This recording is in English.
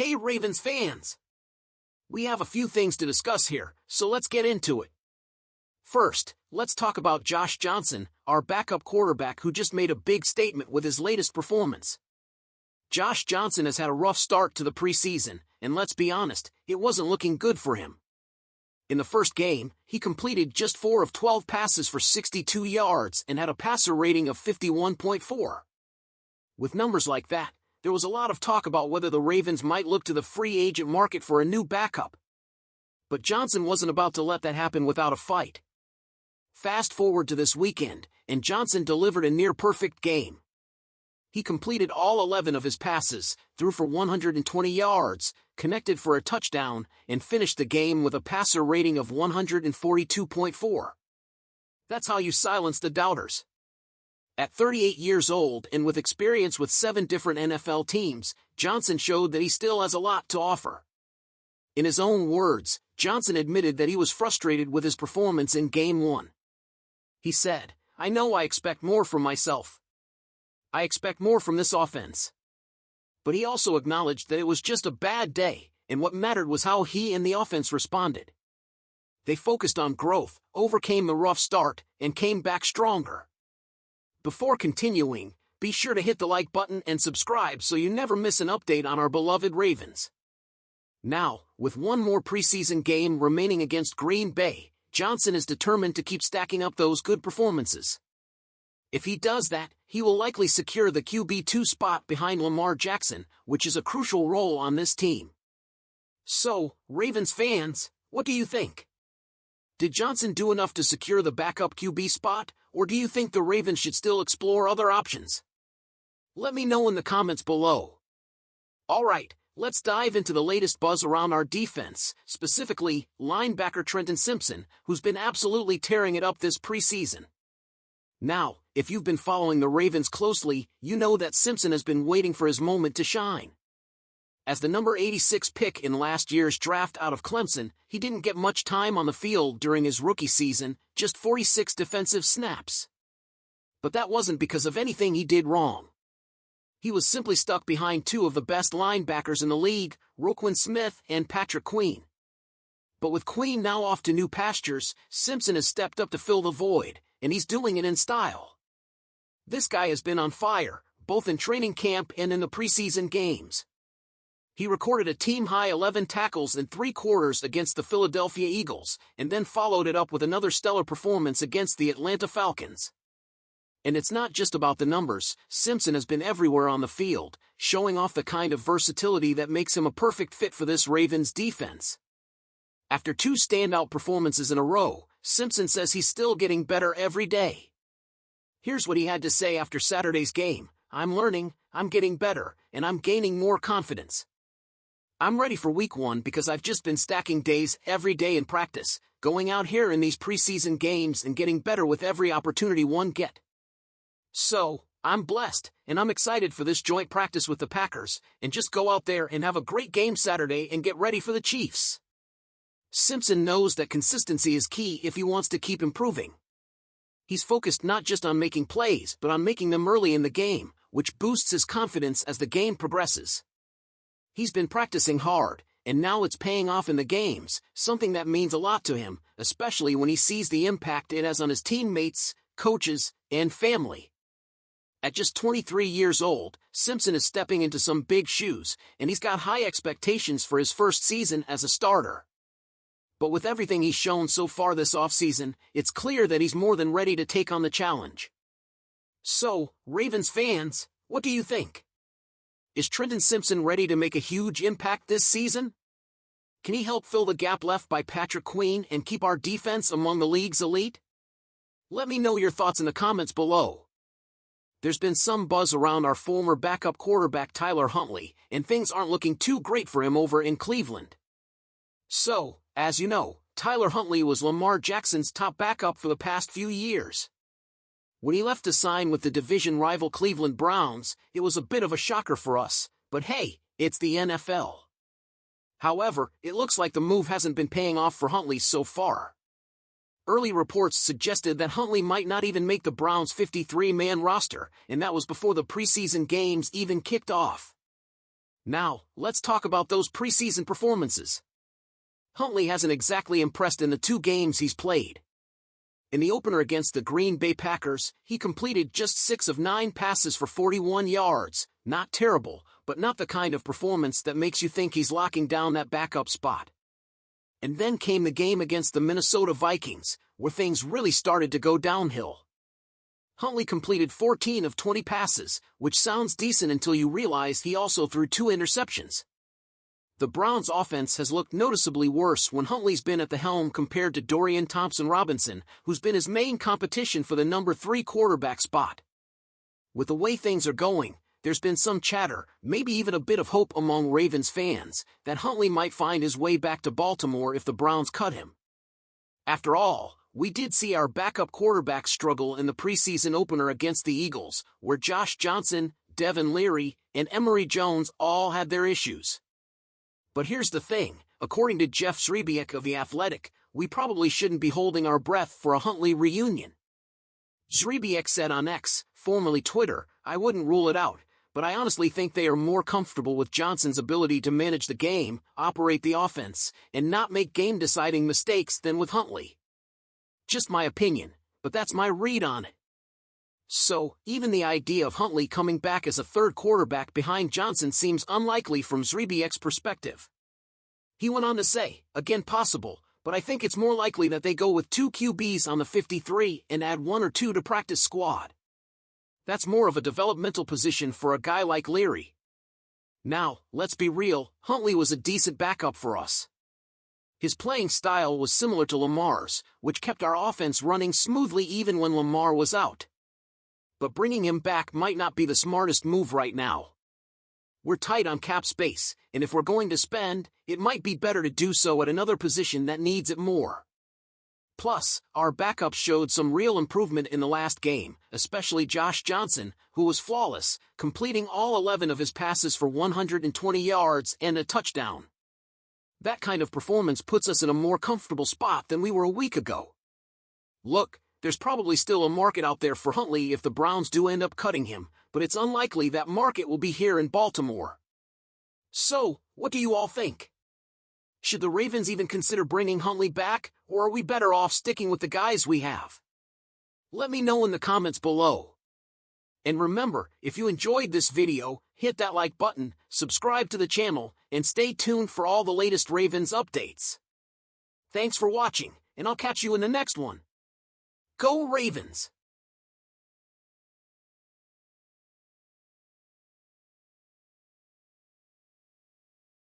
Hey Ravens fans! We have a few things to discuss here, so let's get into it. First, let's talk about Josh Johnson, our backup quarterback who just made a big statement with his latest performance. Josh Johnson has had a rough start to the preseason, and let's be honest, it wasn't looking good for him. In the first game, he completed just 4 of 12 passes for 62 yards and had a passer rating of 51.4. With numbers like that, there was a lot of talk about whether the Ravens might look to the free agent market for a new backup. But Johnson wasn't about to let that happen without a fight. Fast forward to this weekend, and Johnson delivered a near-perfect game. He completed all 11 of his passes, threw for 120 yards, connected for a touchdown, and finished the game with a passer rating of 142.4. That's how you silence the doubters. At 38 years old and with experience with 7 different NFL teams, Johnson showed that he still has a lot to offer. In his own words, Johnson admitted that he was frustrated with his performance in Game 1. He said, "I know I expect more from myself. I expect more from this offense." But he also acknowledged that it was just a bad day, and what mattered was how he and the offense responded. They focused on growth, overcame the rough start, and came back stronger. Before continuing, be sure to hit the like button and subscribe so you never miss an update on our beloved Ravens. Now, with one more preseason game remaining against Green Bay, Johnson is determined to keep stacking up those good performances. If he does that, he will likely secure the QB2 spot behind Lamar Jackson, which is a crucial role on this team. So, Ravens fans, what do you think? Did Johnson do enough to secure the backup QB spot, or do you think the Ravens should still explore other options? Let me know in the comments below. Alright, let's dive into the latest buzz around our defense, specifically linebacker Trenton Simpson, who's been absolutely tearing it up this preseason. Now, if you've been following the Ravens closely, you know that Simpson has been waiting for his moment to shine. As the number 86 pick in last year's draft out of Clemson, he didn't get much time on the field during his rookie season, just 46 defensive snaps. But that wasn't because of anything he did wrong. He was simply stuck behind 2 of the best linebackers in the league, Roquan Smith and Patrick Queen. But with Queen now off to new pastures, Simpson has stepped up to fill the void, and he's doing it in style. This guy has been on fire, both in training camp and in the preseason games. He recorded a team-high 11 tackles in 3 quarters against the Philadelphia Eagles, and then followed it up with another stellar performance against the Atlanta Falcons. And it's not just about the numbers, Simpson has been everywhere on the field, showing off the kind of versatility that makes him a perfect fit for this Ravens defense. After 2 standout performances in a row, Simpson says he's still getting better every day. Here's what he had to say after Saturday's game: "I'm learning, I'm getting better, and I'm gaining more confidence. I'm ready for week 1 because I've just been stacking days every day in practice, going out here in these preseason games and getting better with every opportunity one get. So, I'm blessed, and I'm excited for this joint practice with the Packers, and just go out there and have a great game Saturday and get ready for the Chiefs." Simpson knows that consistency is key if he wants to keep improving. He's focused not just on making plays but on making them early in the game, which boosts his confidence as the game progresses. He's been practicing hard, and now it's paying off in the games, something that means a lot to him, especially when he sees the impact it has on his teammates, coaches, and family. At just 23 years old, Simpson is stepping into some big shoes, and he's got high expectations for his first season as a starter. But with everything he's shown so far this offseason, it's clear that he's more than ready to take on the challenge. So, Ravens fans, what do you think? Is Trenton Simpson ready to make a huge impact this season? Can he help fill the gap left by Patrick Queen and keep our defense among the league's elite? Let me know your thoughts in the comments below. There's been some buzz around our former backup quarterback Tyler Huntley, and things aren't looking too great for him over in Cleveland. So, as you know, Tyler Huntley was Lamar Jackson's top backup for the past few years. When he left to sign with the division rival Cleveland Browns, it was a bit of a shocker for us, but hey, it's the NFL. However, it looks like the move hasn't been paying off for Huntley so far. Early reports suggested that Huntley might not even make the Browns' 53-man roster, and that was before the preseason games even kicked off. Now, let's talk about those preseason performances. Huntley hasn't exactly impressed in the 2 games he's played. In the opener against the Green Bay Packers, he completed just 6 of 9 passes for 41 yards. Not terrible, but not the kind of performance that makes you think he's locking down that backup spot. And then came the game against the Minnesota Vikings, where things really started to go downhill. Huntley completed 14 of 20 passes, which sounds decent until you realize he also threw 2 interceptions. The Browns' offense has looked noticeably worse when Huntley's been at the helm compared to Dorian Thompson-Robinson, who's been his main competition for the number 3 quarterback spot. With the way things are going, there's been some chatter, maybe even a bit of hope among Ravens fans, that Huntley might find his way back to Baltimore if the Browns cut him. After all, we did see our backup quarterback struggle in the preseason opener against the Eagles, where Josh Johnson, Devin Leary, and Emory Jones all had their issues. But here's the thing, according to Jeff Zrebiec of The Athletic, we probably shouldn't be holding our breath for a Huntley reunion. Zrebiec said on X, formerly Twitter, "I wouldn't rule it out, but I honestly think they are more comfortable with Johnson's ability to manage the game, operate the offense, and not make game-deciding mistakes than with Huntley. Just my opinion, but that's my read on it." So, even the idea of Huntley coming back as a 3rd quarterback behind Johnson seems unlikely from Zrebiec's perspective. He went on to say, "Again possible, but I think it's more likely that they go with 2 QBs on the 53 and add 1 or 2 to practice squad. That's more of a developmental position for a guy like Leary." Now, let's be real, Huntley was a decent backup for us. His playing style was similar to Lamar's, which kept our offense running smoothly even when Lamar was out. But bringing him back might not be the smartest move right now. We're tight on cap space, and if we're going to spend, it might be better to do so at another position that needs it more. Plus, our backup showed some real improvement in the last game, especially Josh Johnson, who was flawless, completing all 11 of his passes for 120 yards and a touchdown. That kind of performance puts us in a more comfortable spot than we were a week ago. Look, there's probably still a market out there for Huntley if the Browns do end up cutting him, but it's unlikely that market will be here in Baltimore. So, what do you all think? Should the Ravens even consider bringing Huntley back, or are we better off sticking with the guys we have? Let me know in the comments below. And remember, if you enjoyed this video, hit that like button, subscribe to the channel, and stay tuned for all the latest Ravens updates. Thanks for watching, and I'll catch you in the next one. Go Ravens!